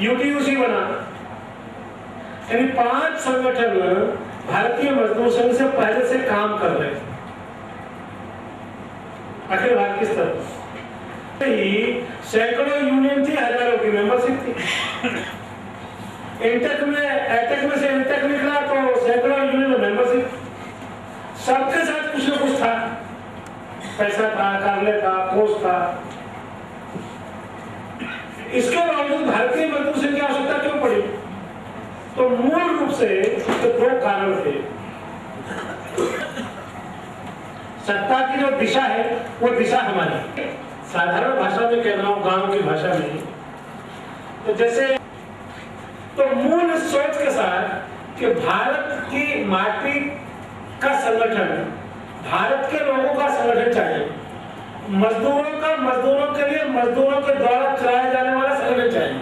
यूटीयूसी बना, यानी 5 संगठन भारतीय मजदूर संघ से पहले से काम कर रहे थे अखिल भारतीय स्तर पर। सैकड़ों यूनियन थी, हजारों की मेंबरशिप थी। एटेक में से एटेक निकला तो सैकड़ों यूनियन में मेंबरशिप, सबके साथ कुछ न कुछ था, पैसा था, कार्यालय था, पोस्ट था। इसके बावजूद भारतीय मजदूर संघ की आवश्यकता क्यों पड़ी? तो मूल रूप से तो 2 कारण थे। सत्ता की जो दिशा है वो दिशा हमारी, साधारण भाषा में कह रहा हूं, गांव की भाषा में, तो जैसे तो मूल सोच के साथ कि भारत की माटी का संगठन, भारत के लोगों का संगठन चाहिए, मजदूरों का मजदूरों के लिए मजदूरों के द्वारा चलाया जाने वाला संगठन चाहिए,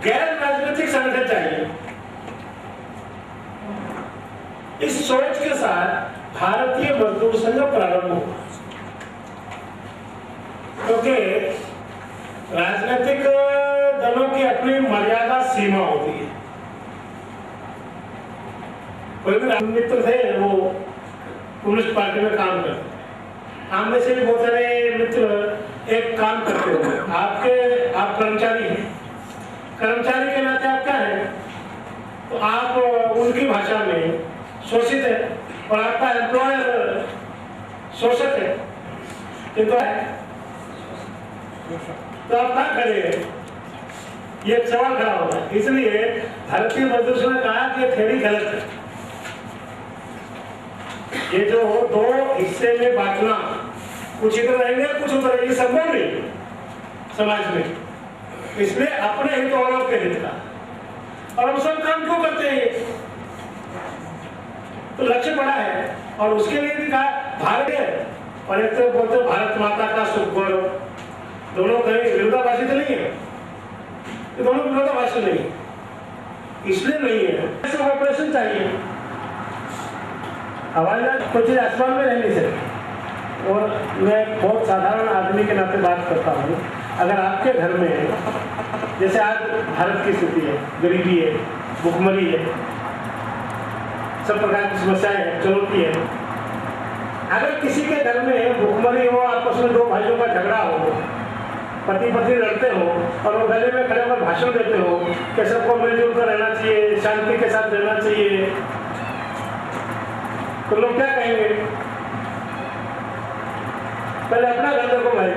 गैर राजनीतिक संगठन चाहिए। इस सोच के साथ भारतीय मजदूर संघ प्रारंभ हुआ, क्योंकि राजनीतिक दलों की अपनी मर्यादा सीमा होती है। कोई भी मित्र थे वो कम्युनिस्ट पार्टी में काम करते, हम में से भी बहुत सारे मित्र एक काम करते हो, आप कर्मचारी हैं, कर्मचारी के नाते आप क्या है, तो आप उनकी भाषा में शोषित है और आपका एम्प्लॉयर शोषक है, किंतु तो आप क्या करेंगे? ये एक सवाल खड़ा होगा। इसलिए भारतीय मजदूर संघ ने कहा कि थ्योरी गलत है, ये जो 2 हिस्से में बांटना, कुछ इधर रहेंगे कुछ उधर रहेंगे, संभव नहीं समाज में। इसलिए अपने हित और आपके हित का, और हम सब काम क्यों करते हैं? तो लक्ष्य बड़ा है और उसके लिए भी कहा भारत है, और एक तो बोलते भारत माता का सुख गौरव, दोनों कहीं विरोधाभासी तो नहीं है, ये दोनों विरोधाभासी नहीं, इसलिए नहीं है। ऐसा ऑपरेशन चाहिए, हवाई जहाज कुछ आसमान में रहने से। और मैं बहुत साधारण आदमी के नाते बात करता हूँ, अगर आपके घर में जैसे आज भारत की स्थिति है, गरीबी है, भुखमरी है, सब प्रकार की समस्याएं हैं, चुनौती है, अगर किसी के घर में भुखमरी हो, आपस में 2 भाइयों का झगड़ा हो, पति पत्नी लड़ते हो और वो गले में खड़े होकर भाषण देते हो कि सबको मिलजुल कर रहना चाहिए, शांति के साथ रहना चाहिए, तो लोग क्या कहेंगे? पहले अपना घर देखो भाई,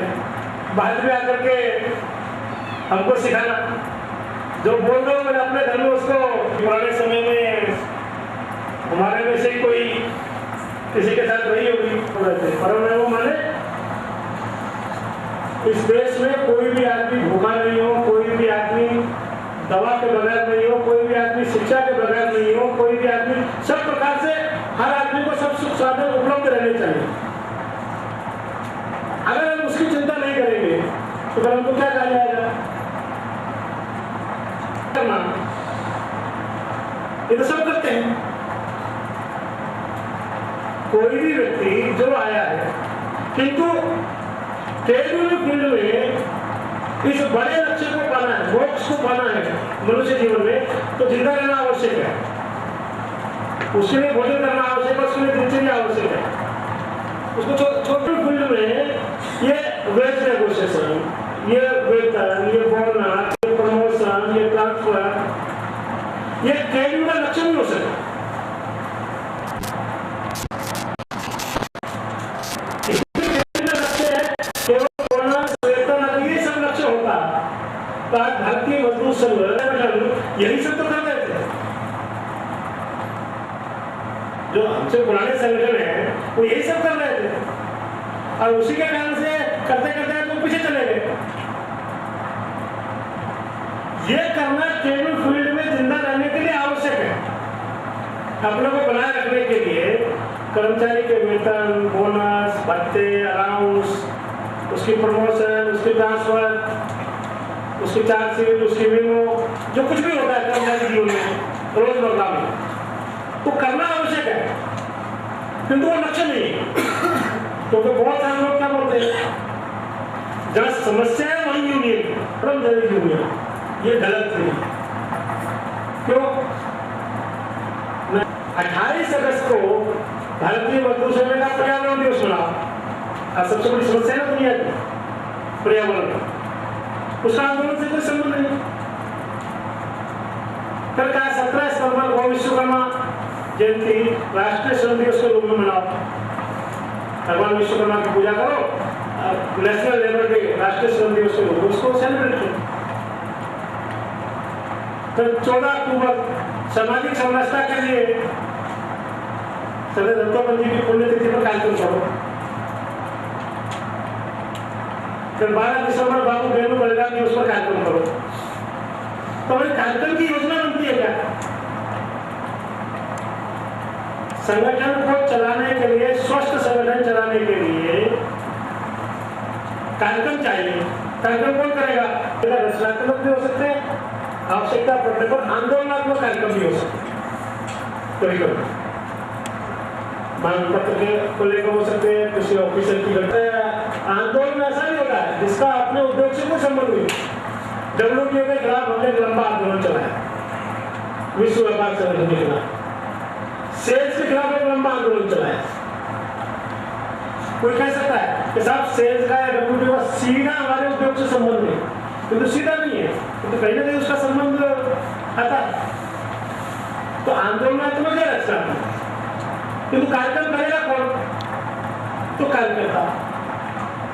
बाद में आकर के हमको सिखाना। जो बोल रहे हो मैंने अपने घर में, उसको पुराने समय में हमारे में से कोई किसी के साथ रही होगी, और वो माने इस देश में कोई भी आदमी भूखा नहीं हो, कोई भी आदमी दवा के बगैर नहीं हो, कोई भी आदमी शिक्षा के बगैर नहीं हो, कोई भी आदमी, सब प्रकार से हर आदमी को सब सुख साधन उपलब्ध रहने चाहिए। अगर हम उसकी चिंता नहीं करेंगे तो फिर हमको क्या कहा जाएगा? ये तो सब करते हैं। कोई भी व्यक्ति जो आया है, किंतु टेक्निकल फील्ड में इस बड़े लक्ष्य को पाना है, मोक्ष को पाना है मनुष्य जीवन में, तो जिंदा रहना आवश्यक है, उसके लिए भोजन करना आवश्यक है, उसके लिए दिनचर्या आवश्यक है। उसको छोटे फील्ड में ये वेज नेगोशिएशन, ये वेतन, ये बोनस, ये प्रमोशन, ये ट्रांसफर, ये ट्रेनिंग का लक्ष्य नहीं हो सकता। भारतीय मजदूर संघ यही सब तो कर रहे थे। जो हमसे पुराने संगठन है वो यही सब कर रहे थे, और उसी के कारण से करते करते तो पीछे चले गए। ये करना केवल फील्ड में जिंदा रहने के लिए आवश्यक है। अपने को बनाए रखने के लिए कर्मचारी के वेतन, बोनस, भत्ते, अलाउंस, उसकी प्रमोशन, उसकी ट्रांसफर, उसकी चार्जशीट, उसकी वीमो, जो कुछ भी होता है कर्मचारी जीवन में रोजमर्रा में, वो करना आवश्यक है, किंतु वो लक्ष्य नहीं है। क्योंकि बहुत सारे लोग क्या बोलते हैं, जहाँ समस्या है वहीं यूनियन, श्रम देवी यूनियन, ये गलत थी। क्यों? 28 अगस्त को भारतीय मजदूर संघ का पर्यावरण दिवस मना। अब सबसे बड़ी समस्या है ना दुनिया की पर्यावरण, उसका आंदोलन से कोई संबंध नहीं। फिर कहा 17 सितंबर को विश्वकर्मा जयंती राष्ट्रीय श्रम दिवस के रूप में मनाओ, भगवान विश्वकर्मा की पूजा करो, नेशनल लेबर डे राष्ट्रीय श्रम दिवस के रूप में उसको सेलिब्रेट करो। फिर 14 अक्टूबर सामाजिक समरसता के लिए सरदार दत्तोपंत जी की पुण्यतिथि पर कार्यक्रम करो। फिर 12 दिसंबर बाबू बेनू बलिदान दिवस पर कार्यक्रम करो। तो हमारी कार्यक्रम की योजना बनती है क्या? संगठन को चलाने के लिए, स्वस्थ संगठन चलाने के लिए कार्यक्रम चाहिए। कार्यक्रम कौन करेगा? रचनात्मक भी हो सकते हैं, आवश्यकता पड़ने पर आंदोलनात्मक कार्यक्रम भी हो सकते हैं। कभी मांग पत्र को लेकर हो सकते हैं, किसी ऑफिसर की आंदोलन ऐसा नहीं होता है जिसका अपने उद्योग से कोई संबंध नहीं। WTO के खिलाफ हमने लंबा आंदोलन चलाया, विश्व व्यापार संगठन के खिलाफ, सेल्स के खिलाफ एक लंबा आंदोलन चलाया। कोई कह सकता है कि साहब सेल्स का या WTO का सीधा हमारे उद्योग से संबंध नहीं, किंतु सीधा नहीं है, तो कहीं ना कहीं उसका संबंध आता है। तो आंदोलनात्मक है रचनात्मक, किंतु कार्यक्रम करेगा कौन? तो कार्यकर्ता।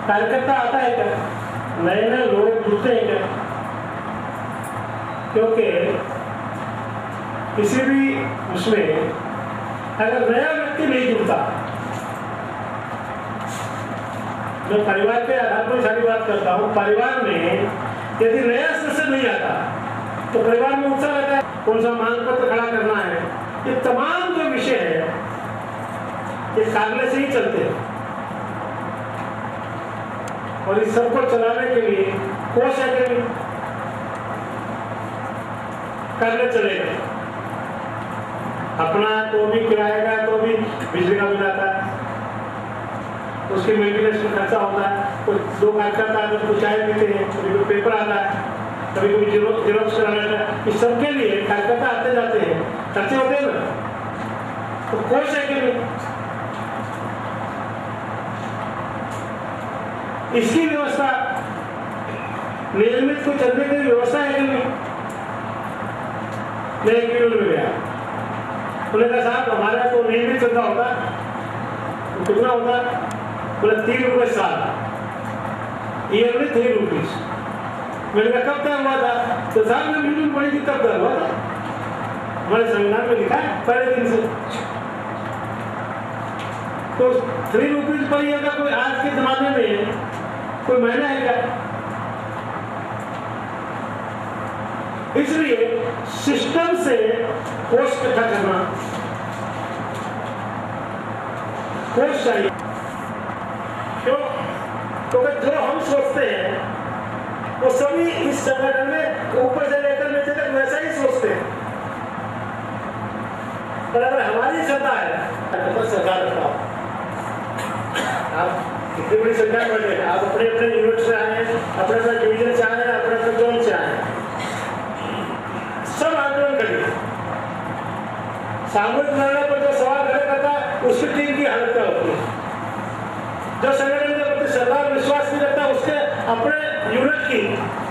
कार्यकर्ता आता है क्या? नए नए लोग जुड़ते हैं क्या? क्योंकि किसी भी उसमें अगर नया व्यक्ति नहीं जुड़ता, मैं परिवार के आधार पर सारी बात करता हूँ, परिवार में यदि नया सदस्य नहीं आता तो परिवार में उत्साह रहता है, कौन सा मांग पत्र खड़ा करना है, ये तमाम जो विषय है ये कार्यालय से ही चलते हैं। और इस सबको चलाने के लिए कोष है कि कार्यालय चलेगा, अपना तो भी किराए का, तो भी बिजली का बिल आता है, उसके मेंटेनेंस में खर्चा होता है। तो 2 कार्यकर्ता है तो चाय पीते हैं, कभी कोई पेपर आता है, कभी कोई जेरोक्स कराना है, इस सबके लिए कार्यकर्ता आते जाते हैं, खर्चे होते हैं ना। तो कोष है कि नहीं, इसकी व्यवस्था नियमित को चलने की व्यवस्था है कि नहीं। मैं एक मिनट में गया, उन्होंने कहा साहब हमारा तो नियमित चलता होता, तो कितना होता? बोले 3 रुपये साल, ईयरली 3 रुपीज। मैंने कहा कब तक हुआ था? तो साहब में मिनिमम पड़ी थी तब तक हुआ था, हमारे संविधान में लिखा है पहले दिन से। तो 3 रुपीज पर ईयर का कोई आज के जमाने में कोई महीना है क्या? इसलिए सिस्टम से कोष इकट्ठा करना, कोष चाहिए। क्यों? क्योंकि जो हम सोचते हैं वो सभी इस संगठन में ऊपर से लेकर नीचे तक वैसा ही सोचते हैं। पर अगर हमारी सत्ता है तो सरकार बताओ, आप कितनी बड़ी संख्या में बैठे, आप अपने अपने यूनिट से आए, अपने अपने डिवीजन से आए, अपने अपने जोन से आए, सब आंदोलन करिए। सामूहिक निर्णय पर जो सवाल खड़े करता है उसकी टीम की हालत क्या होती है? जो संगठन के प्रति सरकार विश्वास नहीं रखता उसके अपने यूनिट की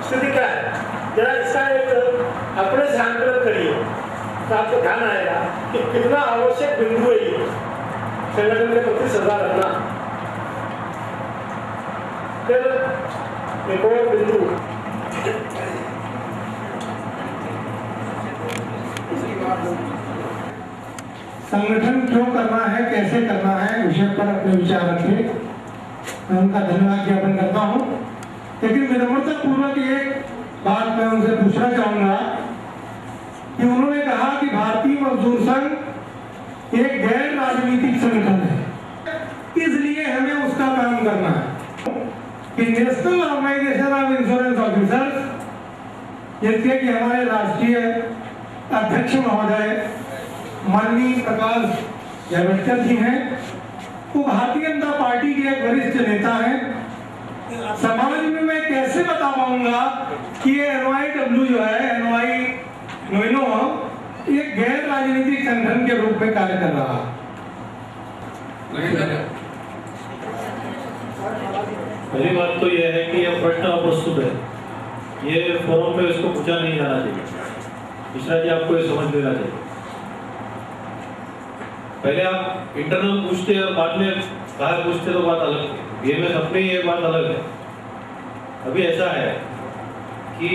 स्थिति क्या है? जरा इसका एक अपने से आंकलन करिए तो आपको ध्यान आएगा कि कितना आवश्यक बिंदु है ये संगठन के प्रति सदा रखना। फिर एक और बिंदु, संगठन क्यों करना है, कैसे करना है, विषय पर अपने विचार रखिए। मैं उनका धन्यवाद ज्ञापन करता हूँ। लेकिन विनम्रता पूर्वक एक बात मैं उनसे पूछना चाहूंगा कि उन्होंने कहा कि भारतीय मजदूर संघ एक गैर राजनीतिक संगठन है, इसलिए हमें उसका काम करना है कि national organisation of insurance officers, जिसके कि हमारे राष्ट्रीय अध्यक्ष महोदय माननीय प्रकाश जावड़ेकर जी हैं, वो भारतीय जनता पार्टी के एक वरिष्ठ नेता हैं समाज में मैं कैसे बता पाऊंगा कि ये NYW जो है, NY नोइनो, ये गैर राजनीतिक संगठन के रूप में कार्य कर रहा है। पहली बात तो यह है कि यह प्रश्न अप्रस्तुत है, ये फोरम पे इसको पूछा नहीं जाना चाहिए। मिश्रा जी, आपको ये समझ लेना चाहिए। पहले आप इंटरनल पूछते और बाद में बाहर पूछते तो बात अलग है। BMS अपने ये बात अलग है। अभी ऐसा है कि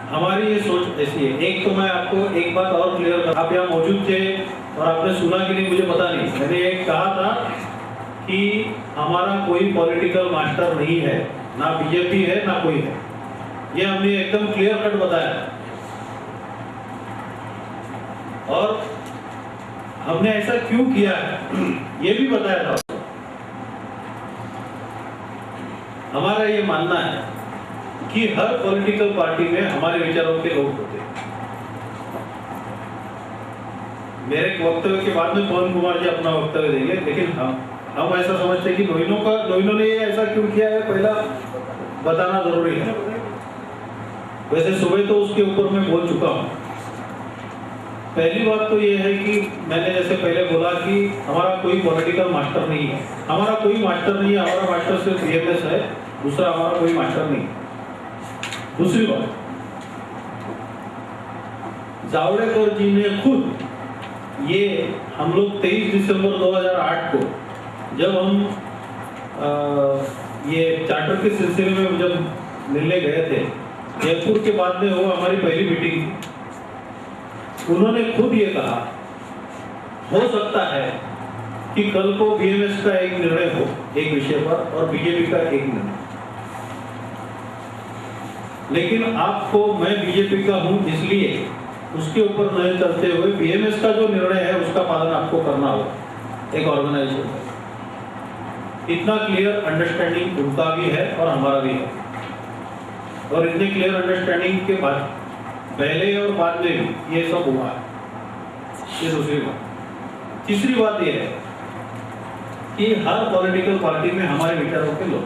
हमारी ये सोच ऐसी है। एक तो मैं आपको एक बात और क्लियर कर, आप यहाँ मौजूद थे और आपने सुना कि नहीं मुझे पता नहीं। मैंने एक कहा था कि हमारा कोई पॉलिटिकल मास्टर नहीं है, ना बीजेपी है ना कोई है। ये हमने एकदम क्लियर कट बताया और हमने ऐसा क्यों किया है ये भी बताया था। हमारा ये मानना है कि हर पॉलिटिकल पार्टी में हमारे विचारों के लोग होते हैं। मेरे वक्तव्य के बाद में पवन कुमार जी अपना वक्तव्य देंगे, लेकिन हम ऐसा समझते हैं कि नोइनो ने ऐसा क्यों किया है पहला बताना जरूरी है। वैसे सुबह तो उसके ऊपर मैं बोल चुका हूँ। पहली बात तो ये है कि मैंने जैसे पहले बोला कि हमारा कोई पॉलिटिकल मास्टर नहीं है। हमारा कोई मास्टर नहीं है, हमारा मास्टर सिर्फ BMS है, दूसरा हमारा कोई मास्टर नहीं। दूसरी बात, जावड़ेकर जी ने खुद ये हम लोग 23 दिसंबर 2008 को जब हम ये चार्टर के सिलसिले में जब मिलने गए थे जयपुर के बाद में, वो हमारी पहली मीटिंग थी। उन्होंने खुद ये कहा, हो सकता है कि कल को BMS का एक निर्णय हो एक विषय पर और बीजेपी का एक निर्णय, लेकिन आपको मैं बीजेपी का हूं इसलिए उसके ऊपर नहीं चलते हुए BMS का जो निर्णय है उसका पालन आपको करना होगा एक ऑर्गेनाइजेशन। इतना क्लियर अंडरस्टैंडिंग उनका भी है और हमारा भी है, और इतने क्लियर अंडरस्टैंडिंग के बाद पहले और बाद में भी ये सब हुआ है। ये दूसरी बात। तीसरी बात ये है कि हर पॉलिटिकल पार्टी में हमारे विचारों के लोग।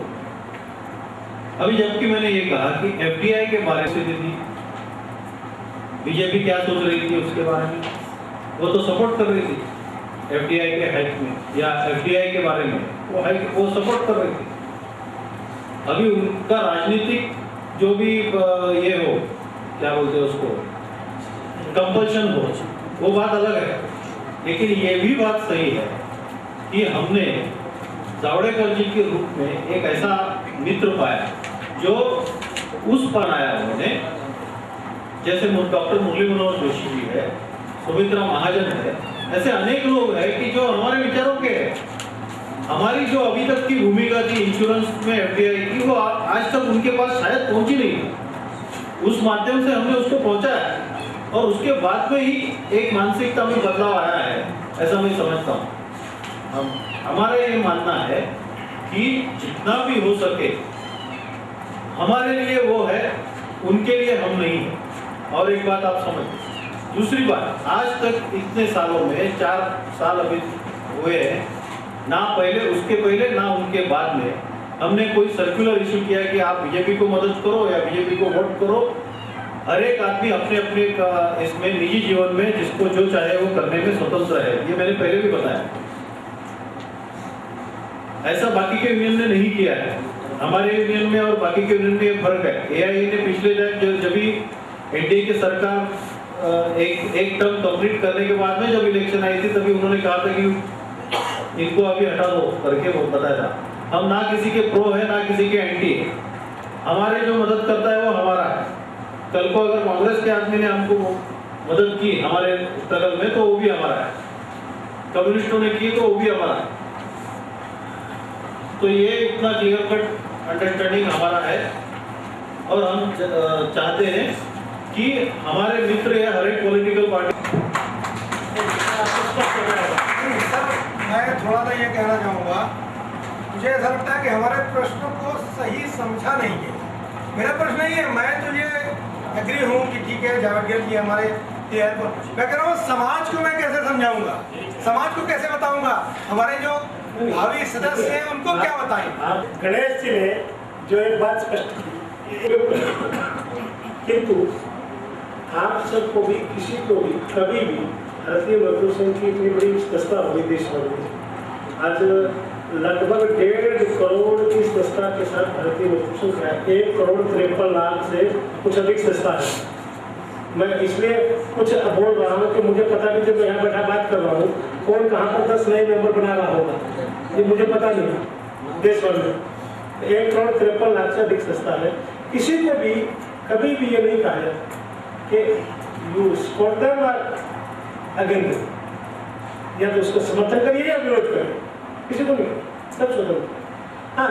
अभी जबकि मैंने ये कहा कि FDI के बारे से थी, बीजेपी क्या सोच रही थी उसके बारे में, वो तो सपोर्ट कर रही थी FDI के हाइक में, या FDI के बारे में वो सपोर्ट कर रही थी। अभी उनका राजनीतिक जो भी ये हो, क्या बोलते हैं उसको, कंपल्शन हो, वो बात अलग है। लेकिन ये भी बात सही है कि हमने जावड़ेकर जी के रूप में एक ऐसा मित्र पाया जो उस पर आया। उन्होंने जैसे डॉक्टर मुरली मनोहर जोशी जी है, सुमित्रा महाजन है, ऐसे अनेक लोग हैं कि जो हमारे विचारों के हैं। हमारी जो अभी तक की भूमिका थी इंश्योरेंस में FDI की, वो आज तक उनके पास शायद पहुंची नहीं। उस माध्यम से हमने उसको पहुंचाया और उसके बाद में ही एक मानसिकता में बदलाव आया है, ऐसा मैं समझता हूँ। हमारा ये मानना है कि जितना भी हो सके हमारे लिए वो है, उनके लिए हम नहीं है। और एक बात आप समझ। दूसरी बात, आज तक इतने सालों में 4 साल अभी हुए हैं, ना पहले उसके पहले ना उनके बाद में हमने कोई सर्कुलर इशू किया कि आप बीजेपी को मदद करो या बीजेपी को वोट करो। हर एक आदमी अपने अपने इसमें निजी जीवन में जिसको जो चाहे वो करने में स्वतंत्र है, ये मैंने पहले भी बताया। ऐसा बाकी के यूनियन ने नहीं किया है। हमारे यूनियन में और बाकी के यूनियन में ये फर्क है। AIA ने पिछले जब भी NDA की सरकार एक टर्म कंप्लीट करने के बाद में जब इलेक्शन आई थी, तभी उन्होंने कहा था कि इनको अभी हटा दो करके वो बताया था। हम ना किसी के प्रो है ना किसी के एंटी है। हमारे जो मदद करता है वो हमारा है। कल को अगर कांग्रेस के आदमी ने हमको मदद की हमारे स्ट्रगल में तो वो भी हमारा है, कम्युनिस्टों ने की तो वो भी हमारा है। तो ये इतना क्लियर कट अंडरस्टैंडिंग हमारा है और हम चाहते हैं कि हमारे मित्र या हर एक पॉलिटिकल पार्टी। मैं थोड़ा सा ये कहना चाहूँगा, मुझे ऐसा लगता है कि हमारे प्रश्नों को सही समझा नहीं है। मेरा प्रश्न ये है, मैं तो ये एग्री हूँ कि ठीक है जावड़ेकर जी हमारे तैयार पर, मैं कह रहा हूँ समाज को मैं कैसे समझाऊंगा, समाज को कैसे बताऊंगा। हमारे जो भावी सदस्य हैं उनको क्या बताएं? आप गणेश जी ने जो एक बात स्पष्ट की, किंतु आप सबको भी, किसी को भी, कभी भी भारतीय मजदूर संघ की इतनी बड़ी संस्था हुई देश भर में, आज लगभग 1.5 करोड़ की संस्था के साथ भारतीय मजदूर संघ है। 1,53,00,000 से कुछ अधिक संस्था है। मैं इसलिए कुछ बोल रहा हूँ कि मुझे पता नहीं, जब मैं यहाँ बैठा बात कर रहा हूँ, कौन कहाँ पर 10 नए मेंबर बना रहा होगा, ये मुझे पता नहीं। देश भर में 1,53,00,000 से अधिक संस्था है। किसी को भी कभी भी ये नहीं कहा जाता कि यू सपोर्ट देम और अगेंस्ट, या तो उसको समर्थन करिए या विरोध करिए, किसी को नहीं, सब स्वतंत्र। हाँ,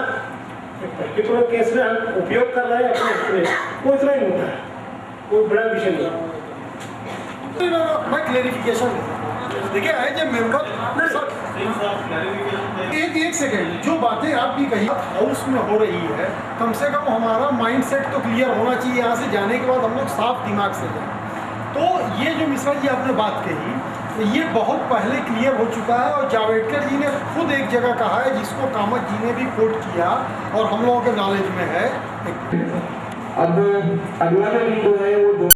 पर्टिकुलर केस में हम उपयोग कर रहे हैं अपने, वो इतना ही मोटा है, कोई बड़ा विषय नहीं। मैं क्लेरिफिकेशन देखिए, एज ए मेंबर एक सेकेंड, जो बातें आपकी कही हाउस में हो रही है, कम से कम हमारा माइंडसेट तो क्लियर होना चाहिए। यहाँ से जाने के बाद हम लोग साफ दिमाग से जाएं। तो ये जो मिश्रा जी आपने बात कही, ये बहुत पहले क्लियर हो चुका है, और जावड़ेकर जी ने खुद एक जगह कहा है, जिसको कामत जी ने भी कोट किया और हम लोगों के नॉलेज में है। अब अगला जो है वो